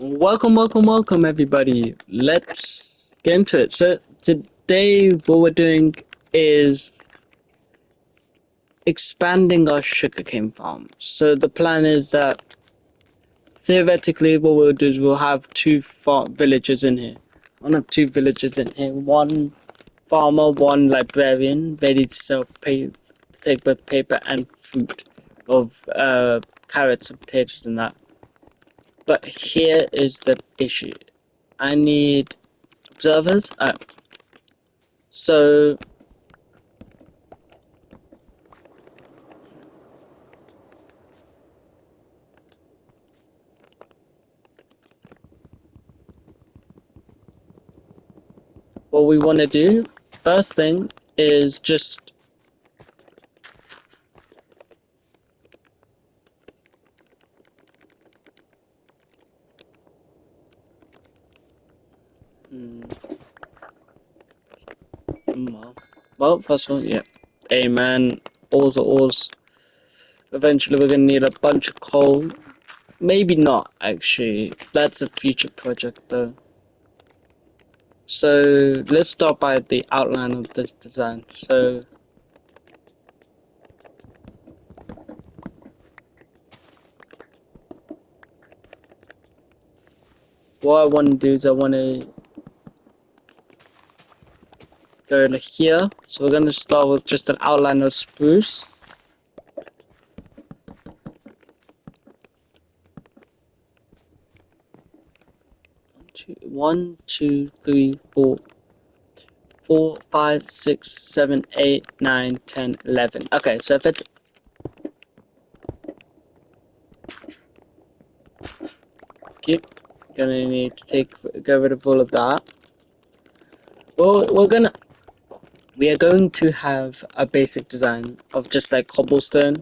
Welcome, everybody. Let's get into it. So, today, what we're doing is expanding our sugarcane farm. So, the plan is that theoretically, what we'll do is we'll have two villages in here. I'll have two villages in here. One farmer, one librarian, ready to sell take both paper and fruit of carrots and potatoes and that. But here is the issue. I need observers. So what we want to do first thing is just well, first of all, yeah, amen. Ores are ores. Eventually, we're gonna need a bunch of coal. Maybe not actually. That's a future project though. So let's start by the outline of this design. So what I want to do is I want to go to here. So we're gonna start with just an outline of spruce. One, two, three, four. 4, 5, 6, 7, 8, 9, 10, 11. Okay, so if it's keep gonna need to get rid of all of that. Well, we are going to have a basic design of just like cobblestone.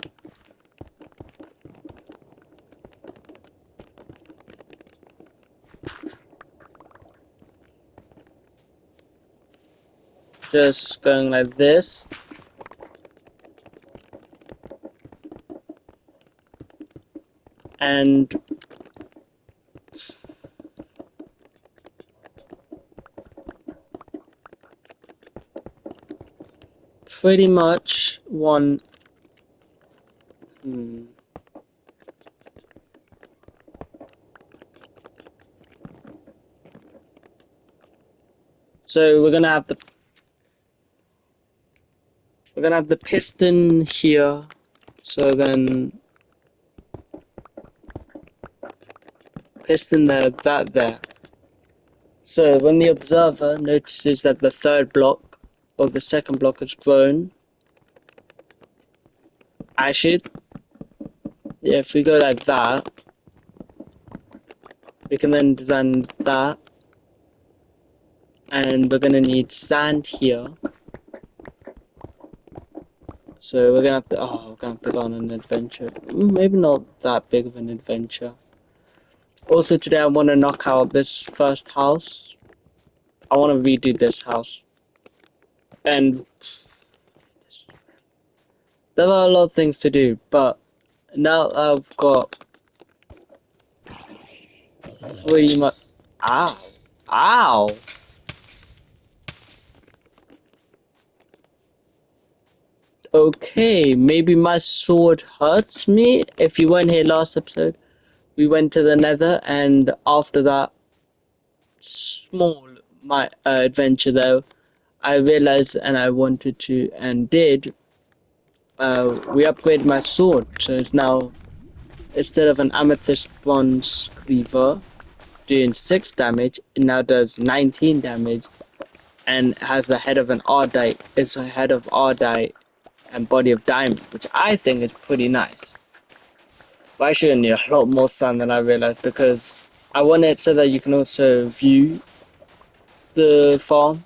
Just going like this. And pretty much one. So we're gonna have the piston here. So then piston there, that there. So when the observer notices that the third block or the second block has grown, actually, yeah, if we go like that, we can then design that, and we're gonna need sand here. So we're gonna have to go on an adventure. Maybe not that big of an adventure. Also today I want to knock out this first house. I want to redo this house. And there are a lot of things to do, but now I've got pretty much. Ow! Ow! Okay, maybe my sword hurts me. If you weren't here last episode, we went to the Nether, and after that small my adventure, though, I realized and I wanted to and did. We upgraded my sword, so it's now instead of an amethyst bronze cleaver doing 6 damage, it now does 19 damage and has the head of an Ardite. It's a head of Ardite and body of diamond, which I think is pretty nice. But I should need a lot more sun than I realized because I want it so that you can also view the farm.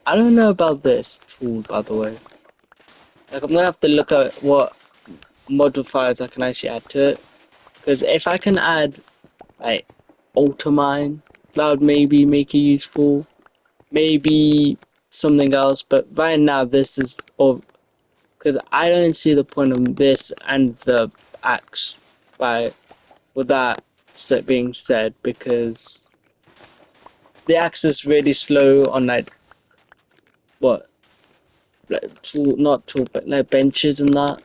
I don't know about this tool, by the way. Like, I'm gonna have to look at what modifiers I can actually add to it. Because if I can add, like, ultramine, that would maybe make it useful. Maybe something else, but right now this is all because I don't see the point of this and the axe, right? With that, being said, because the axe is really slow on like what, like tool, not tool, but like benches and that.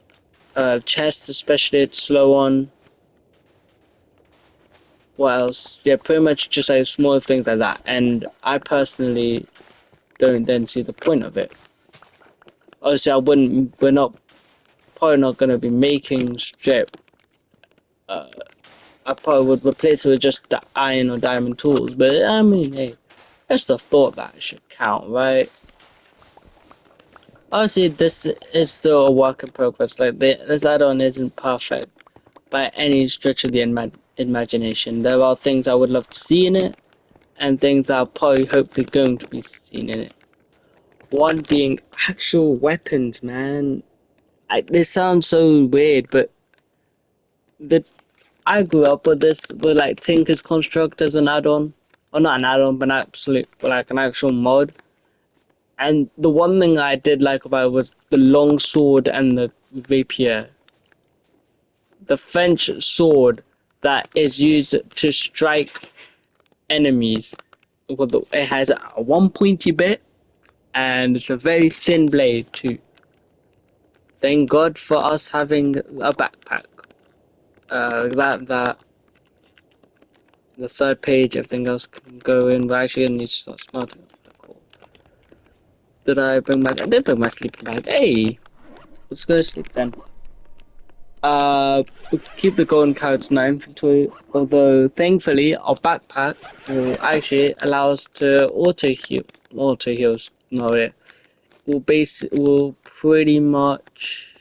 Chests especially, it's slow on. What else? Yeah, pretty much just like small things like that. And I personally don't then see the point of it. Obviously, I wouldn't. We're not probably not going to be making strip. Uh, I probably would replace it with just the iron or diamond tools. But I mean, hey, just a thought that should count, right? Obviously, this is still a work in progress. Like this add-on isn't perfect by any stretch of the imagination. There are things I would love to see in it, and things that are probably hopefully going to be seen in it. One being actual weapons, man. This sounds so weird, but the I grew up with this with like Tinker's Construct as an add-on, or not an add-on, but but like an actual mod. And the one thing I did like about it was the long sword and the rapier, the French sword that is used to strike enemies. It has a one pointy bit, and it's a very thin blade too. Thank God for us having a backpack. That the third page, everything else can go in. But actually, I need to start smarting up the call. Did I bring my? I did bring my sleeping bag. Hey, let's go to sleep then. We keep the golden carrots in our inventory. Although thankfully, our backpack will actually allow us to auto heal. Auto heals, no it. Will pretty much.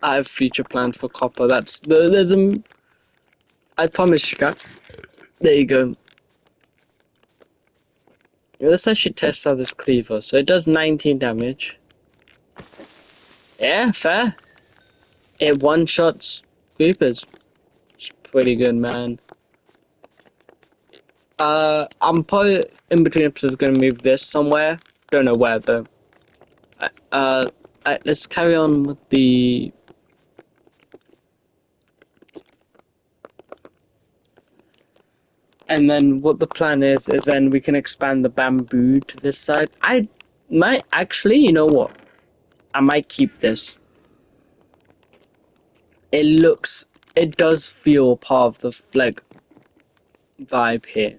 I have future plans for copper. There's a. I promise you guys. There you go. Let's actually test out this cleaver. So it does 19 damage. Yeah, fair. It one-shots creepers. It's pretty good, man. I'm probably in between episodes gonna move this somewhere. Don't know where though. Uh, let's carry on with the. And then what the plan is then we can expand the bamboo to this side. I might actually, you know what? I might keep this. It does feel part of the like vibe here.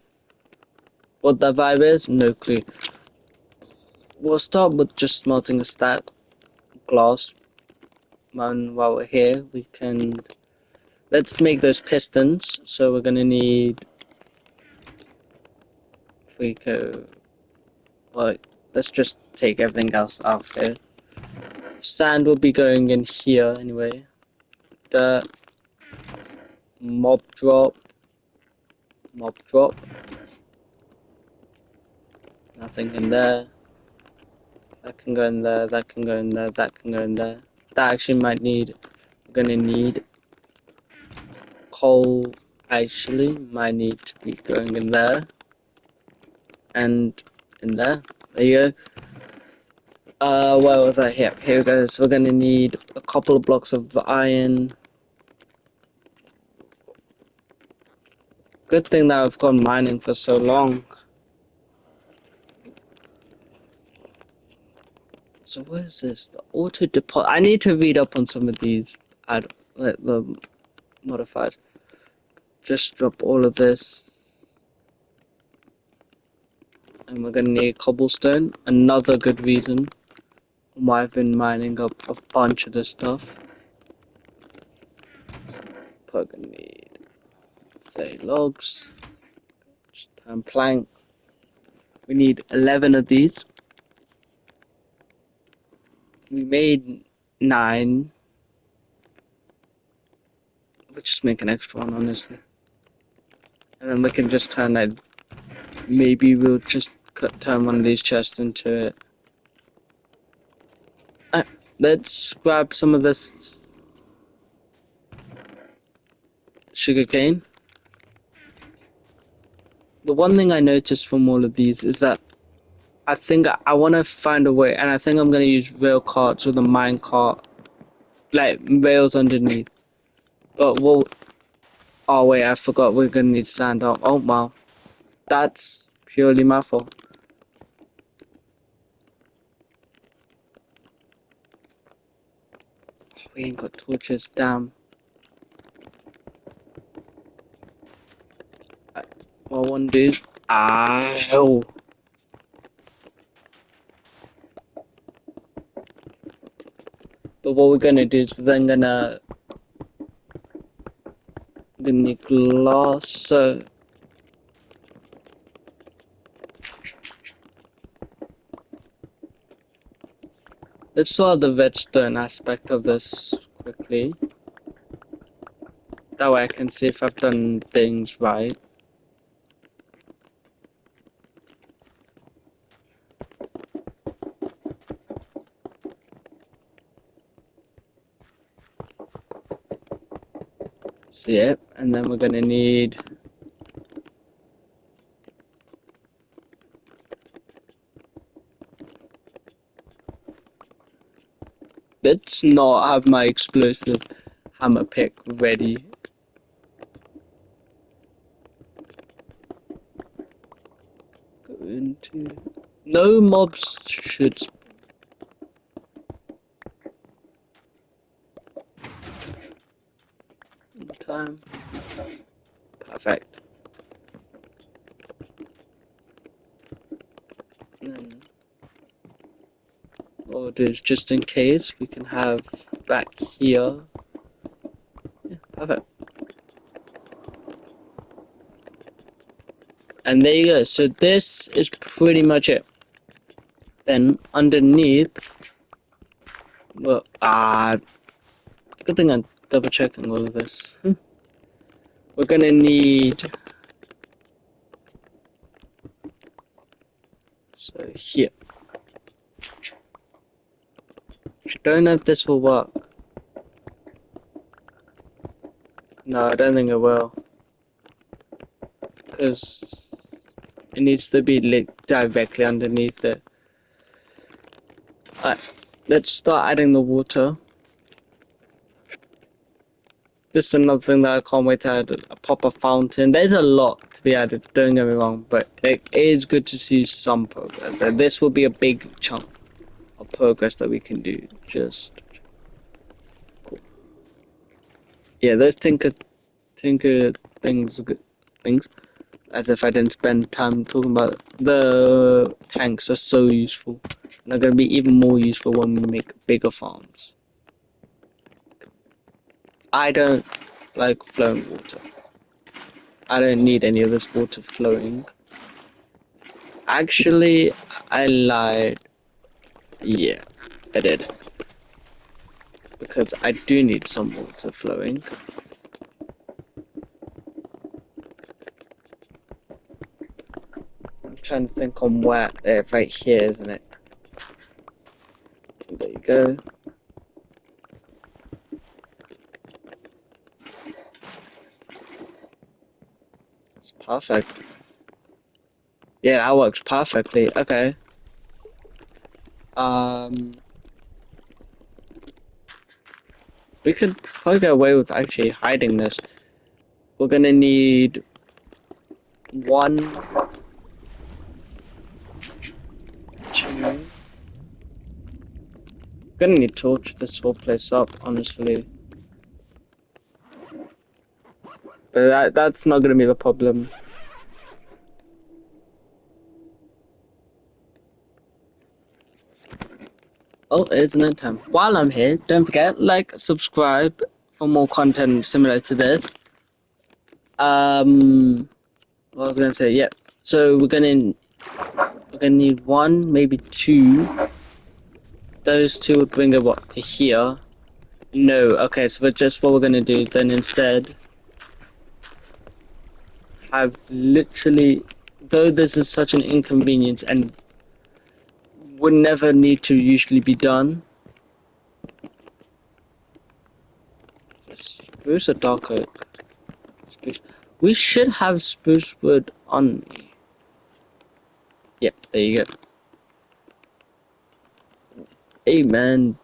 What that vibe is, no clue. We'll start with just smelting a stack of glass. And while we're here, we can let's make those pistons. So we're gonna need if we go well, let's just take everything else out here. Sand will be going in here anyway. Dirt, mob drop, mob drop. Nothing in there. That can go in there, that can go in there, that can go in there. That actually might need we're gonna need coal actually might need to be going in there and in there. There you go. Where was I? Here we go. So we're gonna need a couple of blocks of iron. Good thing that I've gone mining for so long. So what is this? The auto deposit. I need to read up on some of these. The modifiers. Just drop all of this. And we're gonna need cobblestone. Another good reason why I've been mining up a bunch of this stuff. We're gonna need say logs. Just turn plank. We need 11 of these. We made 9. We'll just make an extra one, honestly. And then we can just turn that. Maybe we'll just turn one of these chests into it. Let's grab some of this sugarcane. The one thing I noticed from all of these is that I think I want to find a way, and I think I'm going to use rail carts with a mine cart, like rails underneath. But Oh wait, I forgot we're gonna need sand. Oh wow, that's purely my fault. We ain't got torches. Damn. Well, one dude. Ow. But what we're gonna do is we're then gonna need glass. So let's solve the redstone aspect of this quickly. That way I can see if I've done things right. So yeah, and then we're gonna need let's not have my explosive hammer pick ready. Go into no mobs should spend time. Perfect. And then what we'll do is just in case we can have back here. Yeah, perfect. And there you go. So this is pretty much it. Then underneath, well, good thing I'm double checking all of this. We're gonna need, so here. I don't know if this will work. No, I don't think it will. Because it needs to be lit directly underneath it. Alright, let's start adding the water. This is another thing that I can't wait to add, a proper fountain. There's a lot to be added, don't get me wrong, but it is good to see some progress. And this will be a big chunk of progress that we can do. Just cool. Yeah, those tinker things are good things. As if I didn't spend time talking about it. The tanks are so useful. And they're gonna be even more useful when we make bigger farms. I don't like flowing water. I don't need any of this water flowing. Actually, I lied. Yeah, I did. Because I do need some water flowing. I'm trying to think on where. It's right here, isn't it? There you go. It's perfect. Yeah, that works perfectly. Okay. Um, we could probably get away with actually hiding this. We're gonna need one, two. Gonna need to torch this whole place up, honestly. But that's not gonna be the problem. Oh, it's night time. While I'm here, don't forget, like, subscribe for more content similar to this. What was I gonna say? Yeah. So we're gonna need one, maybe two. Those two would bring it what to here. No, okay. So but just what we're gonna do then instead have literally, though this is such an inconvenience and would never need to usually be done. Spruce or dark oak? Spruce. We should have spruce wood on me. Yep, there you go. Hey man,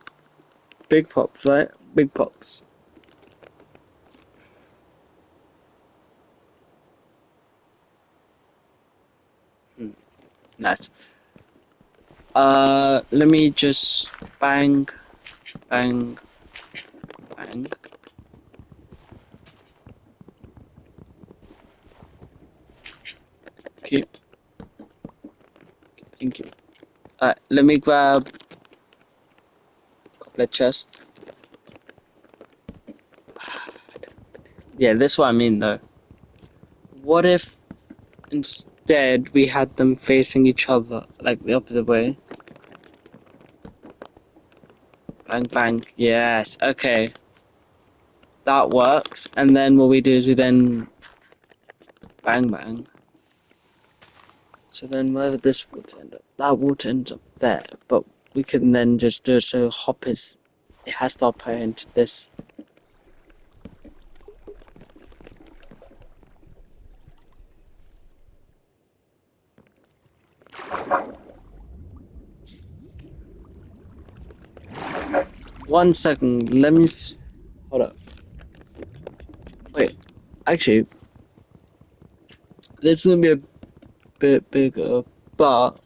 big pops, right? Big pops. Nice. Let me just bang, bang, bang. Okay. Thank you. Let me grab a couple of chests. Yeah, this is what I mean though. What if instead we had them facing each other, like the opposite way? Bang, bang. Yes, okay. That works. And then what we do is we then bang, bang. So then wherever this water end up, that water ends up there. But we can then just do it so hoppers, it has to hop into this. One second, let me hold up. Wait, actually, this is gonna be a bit bigger, but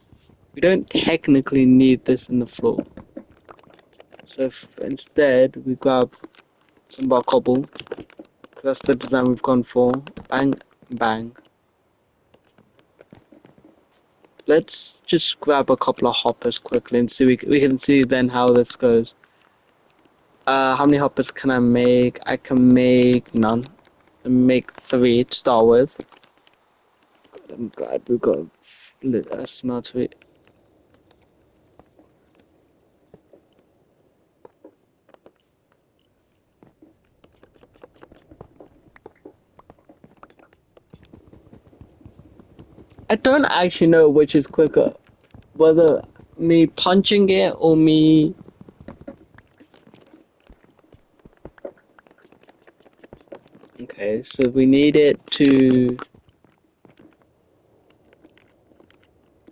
we don't technically need this in the floor. So if instead we grab some bar cobble, that's the design we've gone for. Bang, bang. Let's just grab a couple of hoppers quickly and see. We can see then how this goes. How many hoppers can I make? I can make none. Make 3 to start with. God, I'm glad we got a smart sweet. I don't actually know which is quicker, whether me punching it or me. Okay, so we need it to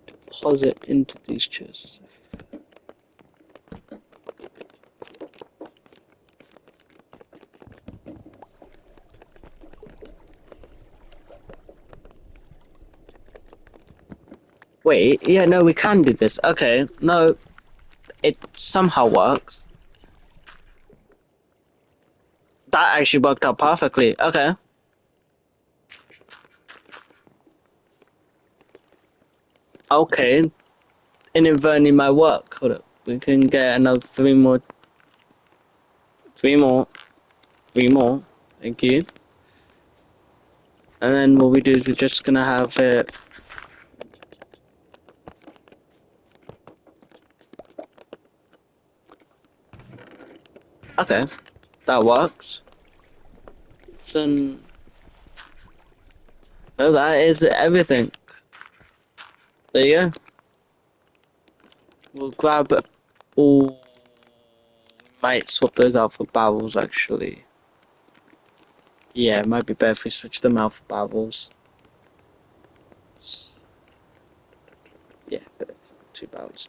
deposit into these chests. Wait, yeah, no, we can do this. Okay, no, it somehow works. That actually worked out perfectly. Okay. Okay, inadvertently my work. Hold up. We can get another 3 more. 3 more. 3 more. Thank you. And then what we do is we're just gonna have it. Okay, that works. So, no, that is everything. There you go. We'll grab all. Might swap those out for barrels actually. Yeah, it might be better if we switch them out for barrels. Yeah, 2 barrels.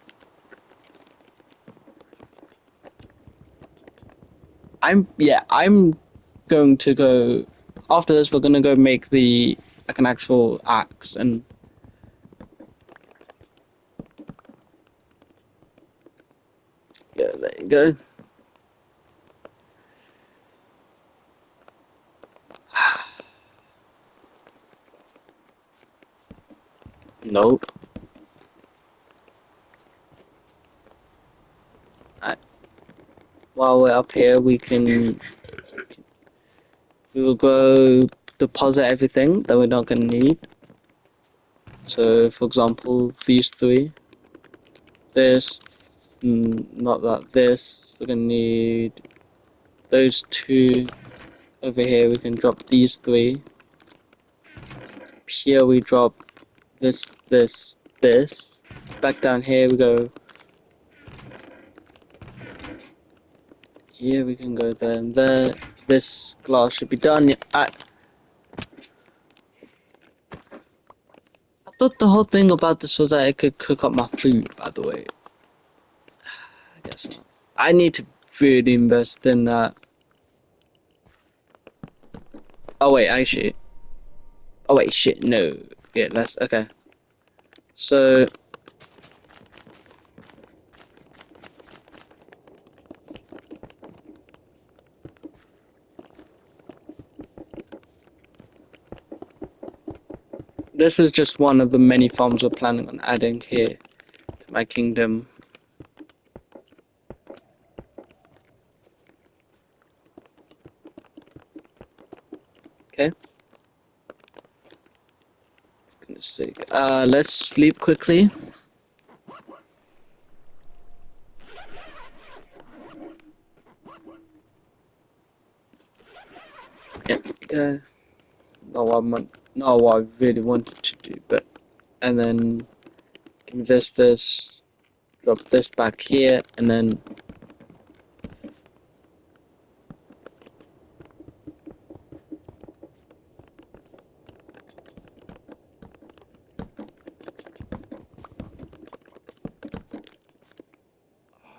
I'm going to go after this. We're gonna go make the like an actual axe and yeah, there you go. Nope. Right. While we're up here, we will go deposit everything that we're not gonna need. So, for example, these 3, this, not that, this. We're gonna need those 2 over here. We can drop these 3. Here we drop this. Back down here we go. Here we can go there and there. This glass should be done. I thought the whole thing about this was that I could cook up my food, by the way. I guess not. I need to really invest in that. Oh wait, actually. Oh wait, shit, no. Yeah, that's okay. So This is just one of the many farms we're planning on adding here to my kingdom. Okay. Goodness sake. Let's sleep quickly. Yep. Okay. Not what I really wanted to do, but and then give me this, drop this back here, and then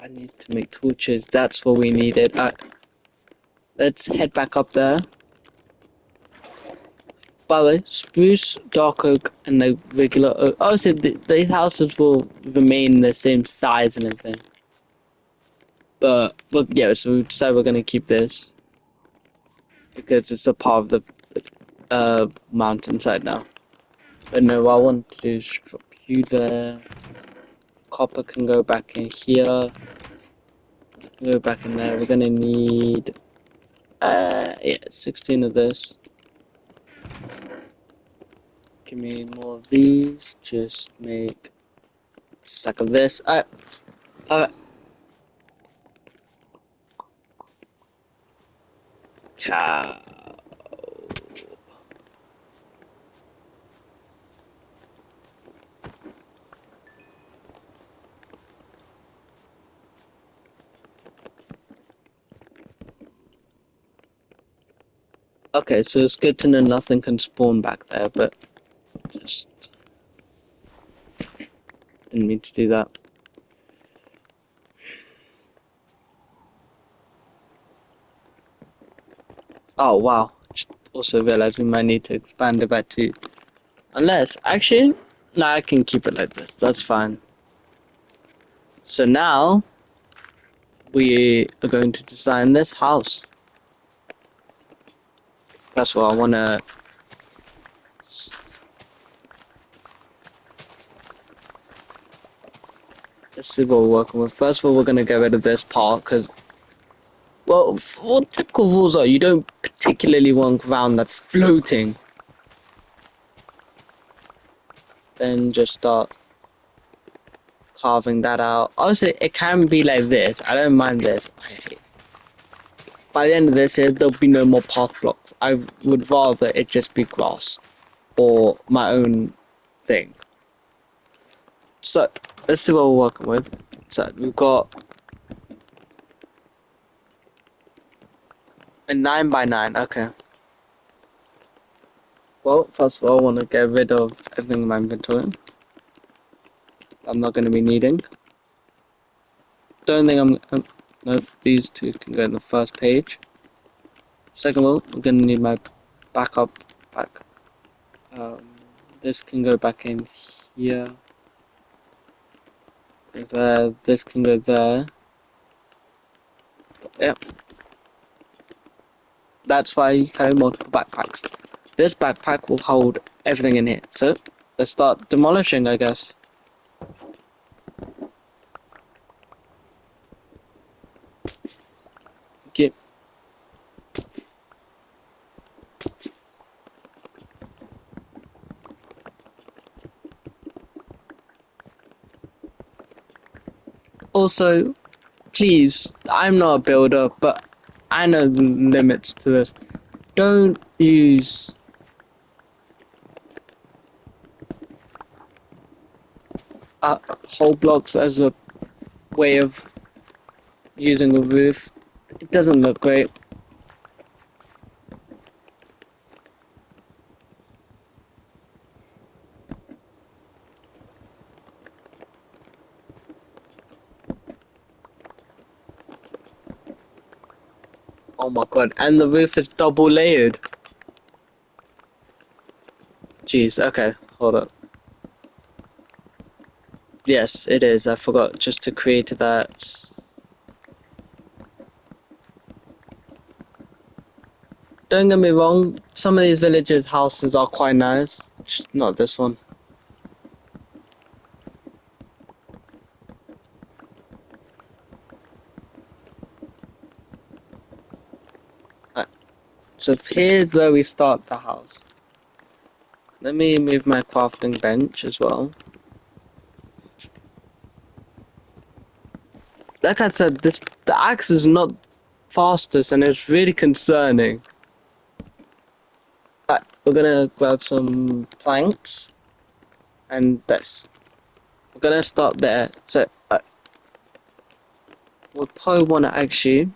I need to make torches. That's what we needed. Let's head back up there. By the way, spruce, dark oak, and the regular oak. Obviously, the houses will remain the same size and everything. But yeah, so we decided we're gonna keep this because it's a part of the mountainside now. But no, what I want to do is drop you there. Copper can go back in here. Go back in there. We're gonna need yeah, 16 of this. Give me more of these. Just make a stack of this. Alright. Cow. Okay, so it's good to know nothing can spawn back there, but just didn't mean to do that. Oh wow. Just also realized we might need to expand it back to unless actually no, I can keep it like this. That's fine. So now we are going to design this house. That's what I wanna let's see what we're working with. First of all, we're gonna get rid of this part because well, what typical rules are you don't particularly want ground that's floating. Then just start carving that out. Obviously, it can be like this. I don't mind this. By the end of this, there'll be no more path blocks. I would rather it just be grass or my own thing. So, let's see what we're working with. So, we've got a 9 by 9. Okay. Well, first of all, I want to get rid of everything in my inventory. I'm not going to be needing. Don't think no, these two can go in the first page. Second of all, we're going to need my backup pack. This can go back in here. This can go there. Yep. That's why you carry multiple backpacks. This backpack will hold everything in here. So, let's start demolishing, I guess. Okay. Also, please, I'm not a builder, but I know the limits to this. Don't use whole blocks as a way of using a roof. It doesn't look great. Oh my god, and the roof is double layered. Jeez, okay, hold up. Yes, it is. I forgot just to create that. Don't get me wrong, some of these villages' houses are quite nice. Just not this one. Right, so here's where we start the house. Let me move my crafting bench as well. Like I said, the axe is not fastest and it's really concerning. Right, we're gonna grab some planks and this. We're gonna start there. So we'll probably want to actually.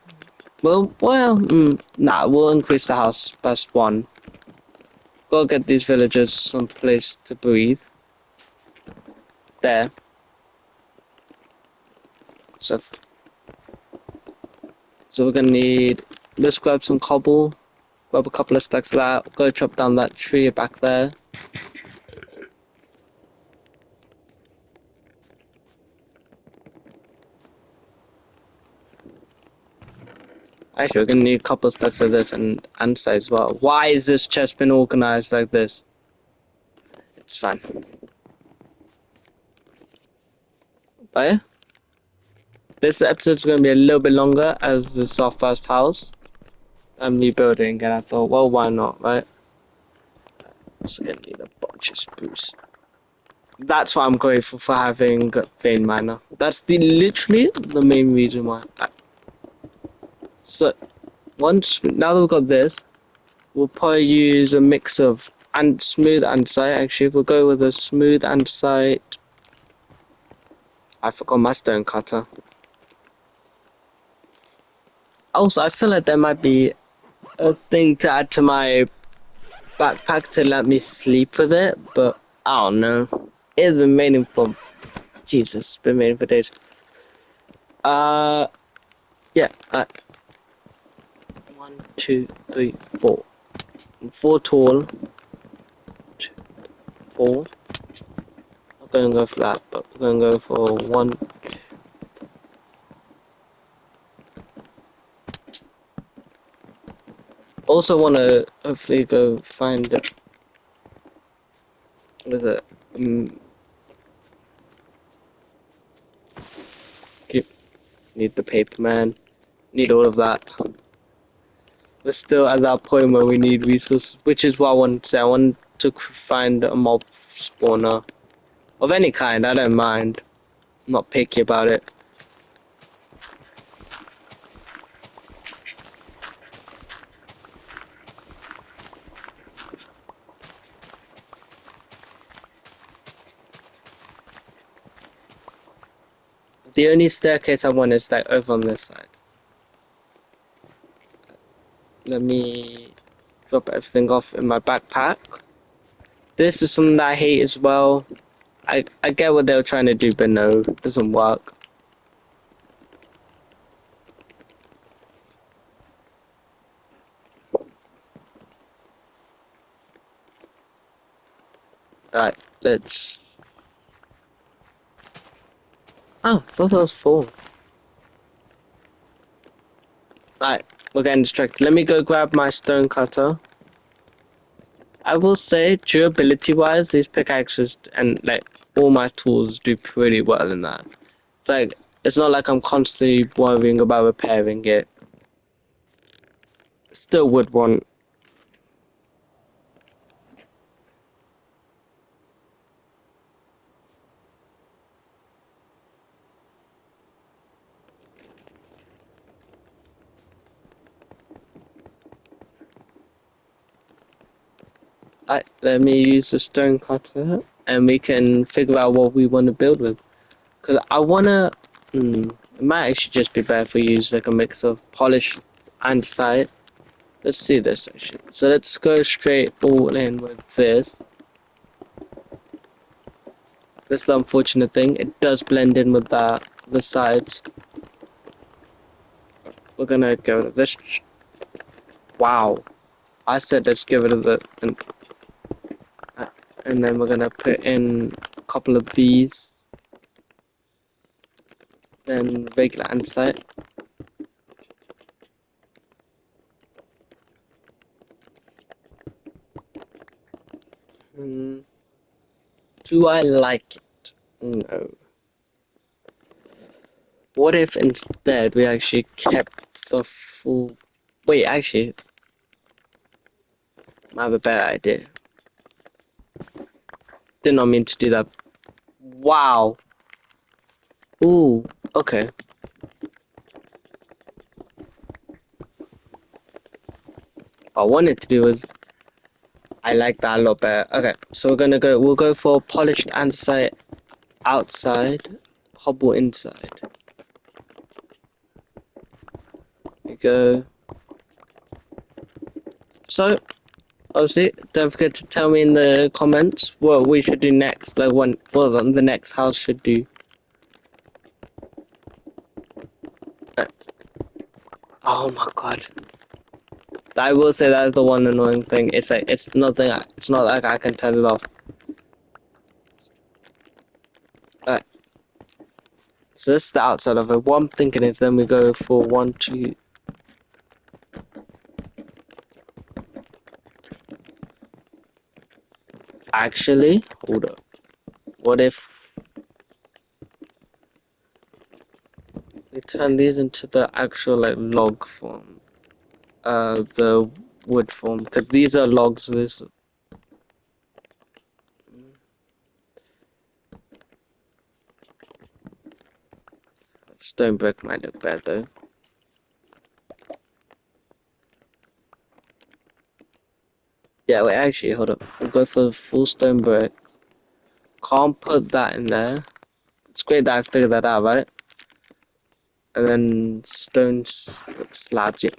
Nah, we'll increase the house past one. Go get these villagers some place to breathe. There. So, so we're gonna need. Let's grab some cobble. Grab a couple of stacks of that. Go chop down that tree back there. Actually, we're gonna need a couple of stacks of this and andesite as well. Why is this chest been organized like this? It's fine. But yeah, this episode's gonna be a little bit longer as this is our first house. I'm rebuilding, and I thought, well, why not, right? So gonna need a bunch of spruce. That's why I'm grateful for having vein miner. That's literally the main reason why. So now that we've got this, we'll probably use a mix of and smooth andesite. Actually, we'll go with a smooth andesite. I forgot my stone cutter. Also, I feel like there might be a thing to add to my backpack to let me sleep with it, but I don't know. It's been waiting for Jesus. It's been waiting for days. Yeah. 1, 2, 3, 4. 4 tall. 2, 4. I'm gonna go for that, but we're gonna go for 1. Also, wanna hopefully go find it with it. Need the paper, man. Need all of that. We're still at that point where we need resources, which is what I want to say. I want to find a mob spawner of any kind. I don't mind. I'm not picky about it. The only staircase I want is like over on this side. Let me drop everything off in my backpack. This is something that I hate as well. I get what they were trying to do, but no, it doesn't work. Alright, let's... Oh, I thought that was 4. Alright, we're getting distracted. Let me go grab my stone cutter. I will say, durability-wise, these pickaxes and like all my tools do pretty well in that. It's like, it's not like I'm constantly worrying about repairing it. Still would want... let me use the stone cutter and we can figure out what we want to build with. Because I want to... it might actually just be better if we use like a mix of polish and site. Let's see this actually. So let's go straight all in with this. This is the unfortunate thing. It does blend in with the sides. We're gonna go with this. Wow. I said let's give it a bit. And then we're gonna put in a couple of these. Then regular andesite. Mm, do I like it? No. What if instead we actually kept the full... Wait, actually, I have a better idea. Did not mean to do that. Wow. Ooh, okay. What I wanted to do was... I like that a lot better. Okay, so we'll go for polished andesite outside, cobble inside. We go. So, obviously, don't forget to tell me in the comments what we should do next, like what the next house should do. Oh my god. I will say that is the one annoying thing. It's like it's nothing. It's not like I can turn it off. Alright. So this is the outside of it. What I'm thinking is then we go for 1, 2. Actually, hold up. What if we turn these into the actual like log form? The wood form, because these are logs. This stone brick might look better though. Yeah, wait, actually, hold up. We'll go for the full stone brick. Can't put that in there. It's great that I figured that out, right? And then stone slabs. Yeah.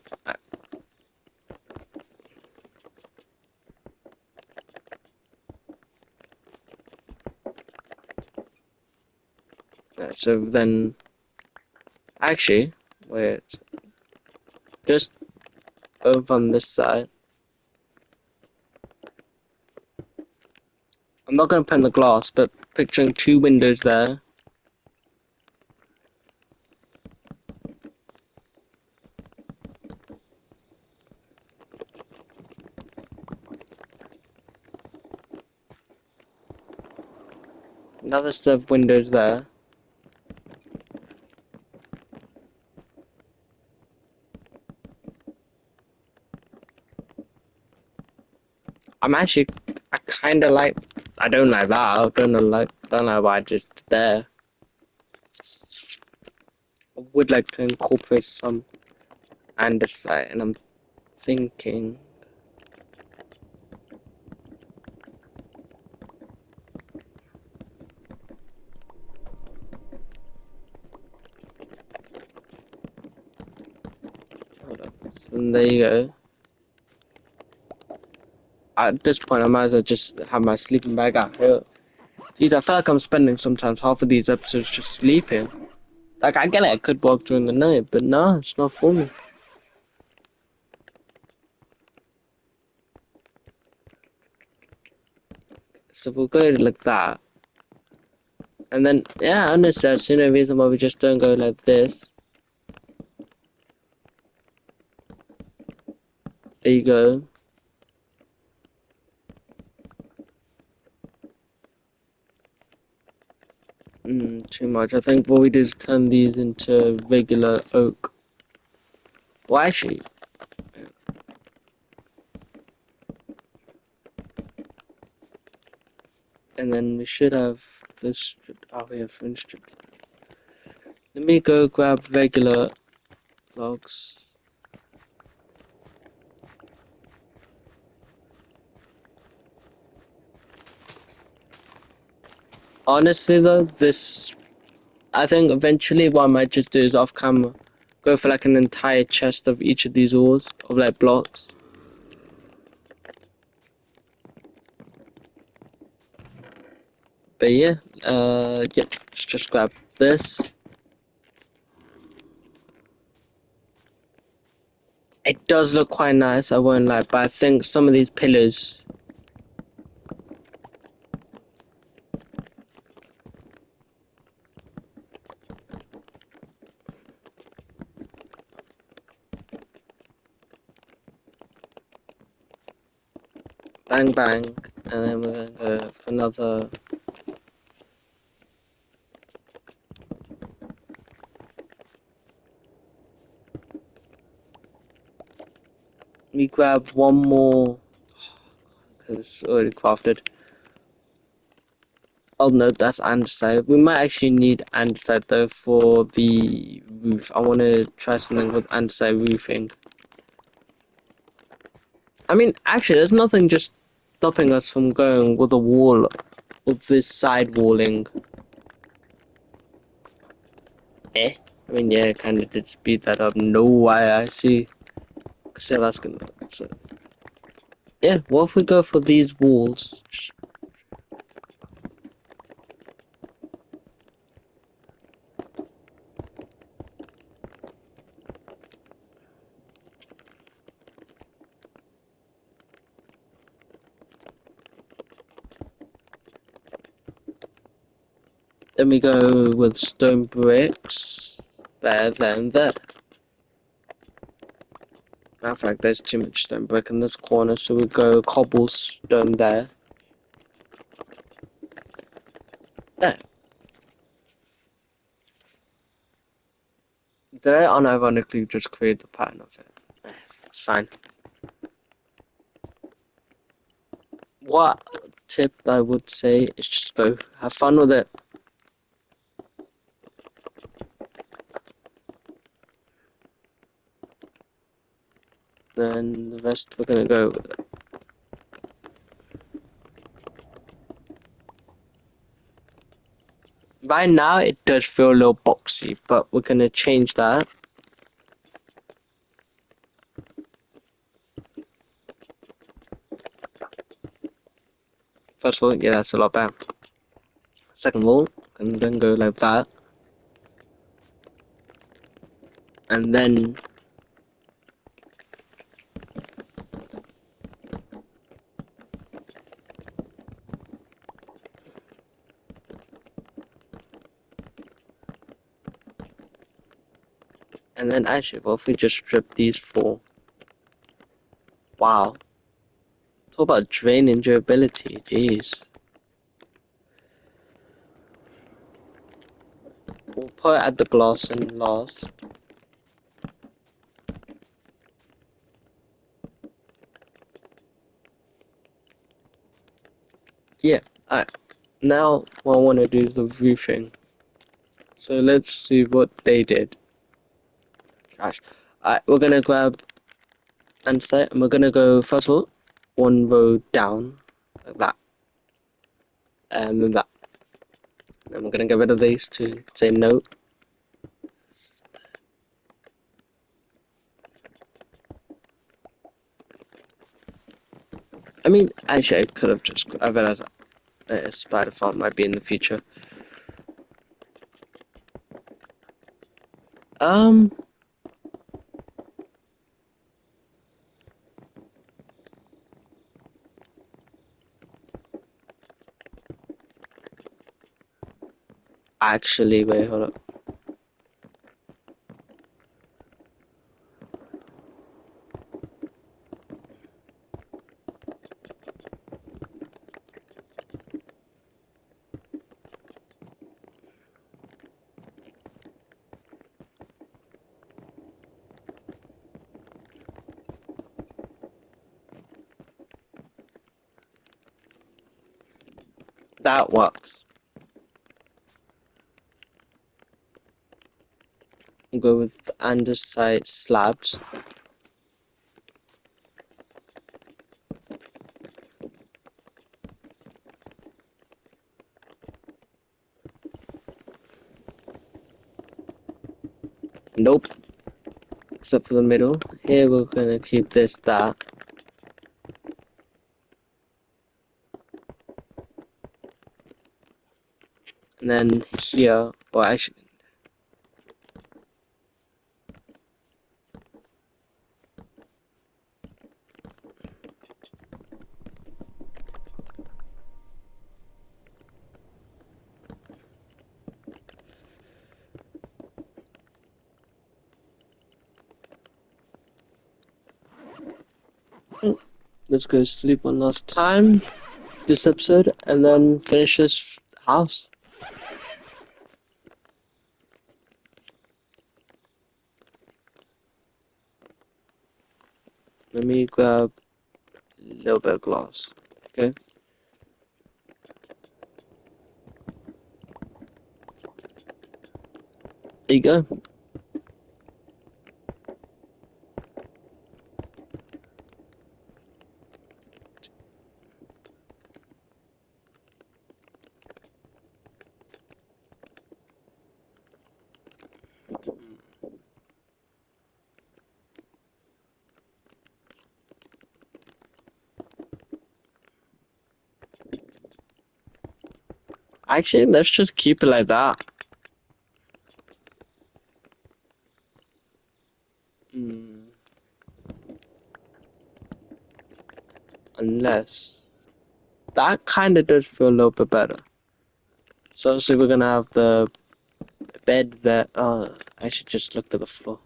So then, actually, wait, just over on this side. I'm not going to paint the glass, but picturing 2 windows there. Another set of windows there. I'm actually, I kind of like, I don't like that. Don't know why I did it there. I would like to incorporate some andesite, and I'm thinking, hold up. So then there you go. At this point, I might as well just have my sleeping bag out here. Jeez, I feel like I'm spending sometimes half of these episodes just sleeping. Like, I get it, I could walk during the night, but no, it's not for me. So we'll go like that. And then, yeah, honestly, I see no reason why we just don't go like this. There you go. Too much. I think what we do is turn these into regular oak. Well, actually, and then we should have this strip. Oh, we have fringe strip. Let me go grab regular logs. Honestly, though, I think eventually what I might just do is off camera go for like an entire chest of each of these walls of like blocks. But yeah, yeah, let's just grab this. It does look quite nice, I won't lie, but I think some of these pillars. Bang bang. And then we're gonna go for another. We grab one more because it's already crafted. Oh no, that's andesite. We might actually need andesite though for the roof. I want to try something with andesite roofing. I mean, actually, there's nothing just stopping us from going with a wall, with this side walling. Eh? I mean, yeah, kind of did speed that up. No, I see. Cause that's gonna. So, yeah, what if we go for these walls? Then we go with stone bricks. There, and there. Matter of fact, there's too much stone brick in this corner, so we go cobblestone there. There. Did I unironically just create the pattern of it? It's fine. What tip I would say is just go have fun with it. Then the rest we're gonna go with it. Right now it does feel a little boxy, but we're gonna change that. First of all, yeah, that's a lot better. Second of all, and then go like that. And then actually, what if we just strip these four? Wow. Talk about draining durability, jeez. We'll put it at the glass in last. Yeah, alright. Now what I want to do is the roofing. So let's see what they did. Trash. Alright, we're gonna grab and set, and we're gonna go first of all, one row down, like that, and then that. And we're gonna get rid of these to say no. I mean, actually, I could have just. I realized a spider farm might be in the future. Um, actually, wait, hold up. That works. We'll go with andesite slabs. Nope. Except for the middle. Here we're gonna keep this, that. And then here, or actually, let's go sleep one last time. this episode and then finish this house. Let me grab a little bit of glass. Okay. There you go. Actually, let's just keep it like that. Unless that kind of does feel a little bit better. So we're gonna have the bed that. I should just look at the floor.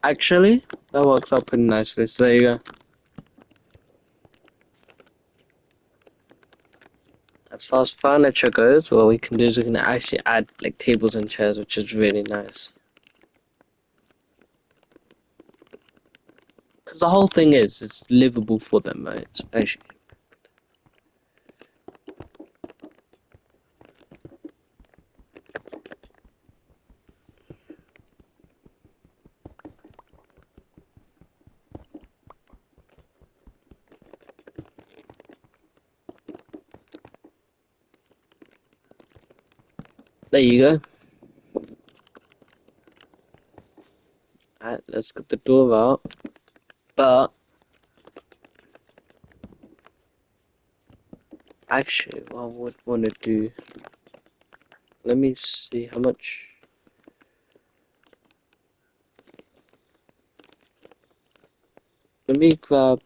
Actually, that works out pretty nicely. So there you go. As far as furniture goes, what we can do is we can actually add like tables and chairs, which is really nice. Because the whole thing is, it's livable for them, right? It's actually, there you go. Alright, let's get the door out. But actually, what I would want to do, let me see how much. Let me grab.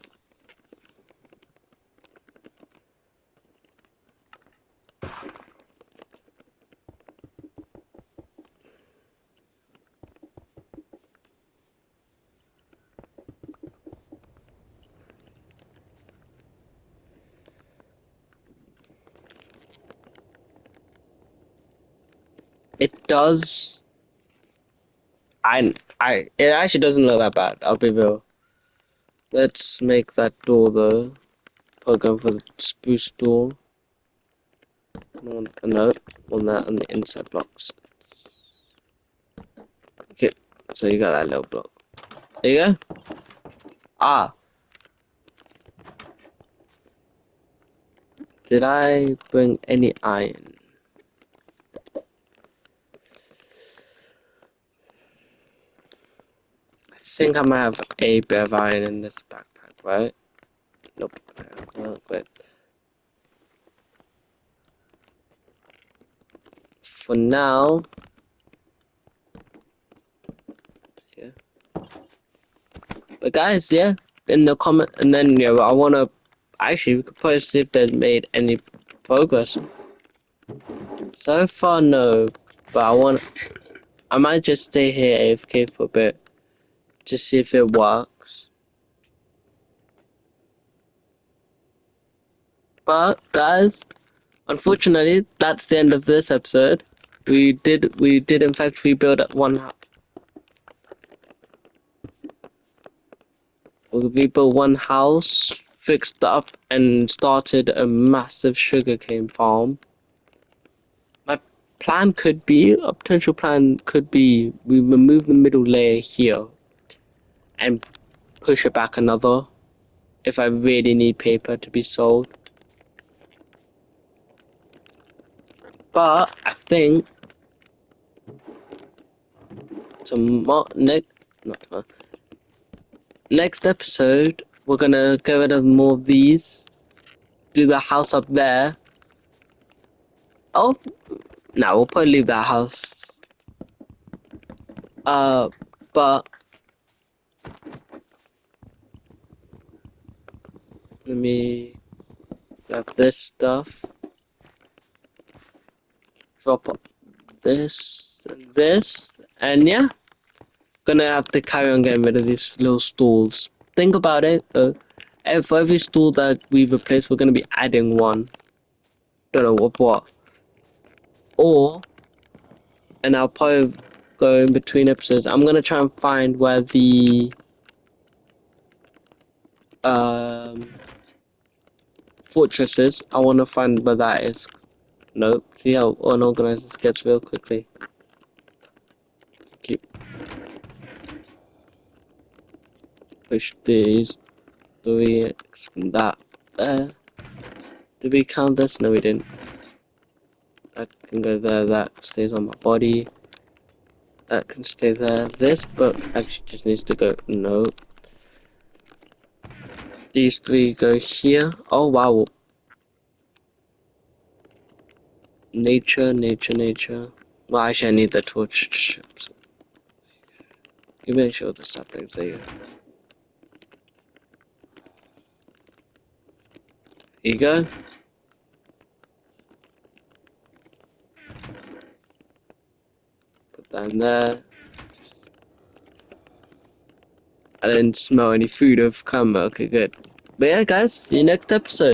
It does. It actually doesn't look that bad. I'll be real. Let's make that door though. Program for the spruce door. A note on that on the inside blocks. Okay, so you got that little block. There you go. Ah, did I bring any iron? I think I might have a bit of iron in this backpack, right? Nope. Okay, well, great. For now, yeah. But guys, yeah, in the comment, and then yeah, I wanna actually we could probably see if they've made any progress. So far, no, but I might just stay here AFK for a bit to see if it works. But guys, unfortunately, that's the end of this episode. We did in fact rebuild we built one house, fixed up, and started a massive sugarcane farm. My plan could be, a potential plan could be, we remove the middle layer here and push it back another if I really need paper to be sold. But I think next episode we're gonna get rid of more of these. Do the house up there. Oh, no, we'll probably leave that house. But let me grab this stuff. Drop this and this, and yeah, gonna have to carry on getting rid of these little stalls. Think about it. For every stall that we replace, we're gonna be adding one. Don't know what. Or, and I'll probably go in between episodes. I'm gonna try and find where the fortress is. I wanna find where that is. Nope. See how unorganized this gets real quickly. Keep push these. Do that there? Did we count this? No, we didn't. That can go there. That stays on my body. That can stay there. This book actually just needs to go. No. These three go here. Oh wow. Nature, nature, nature. Well, actually, I need the torch. You make sure the saplings there. Here you go. Put that in there. I didn't smell any food of come. Okay, good. But yeah, guys, see you next episode.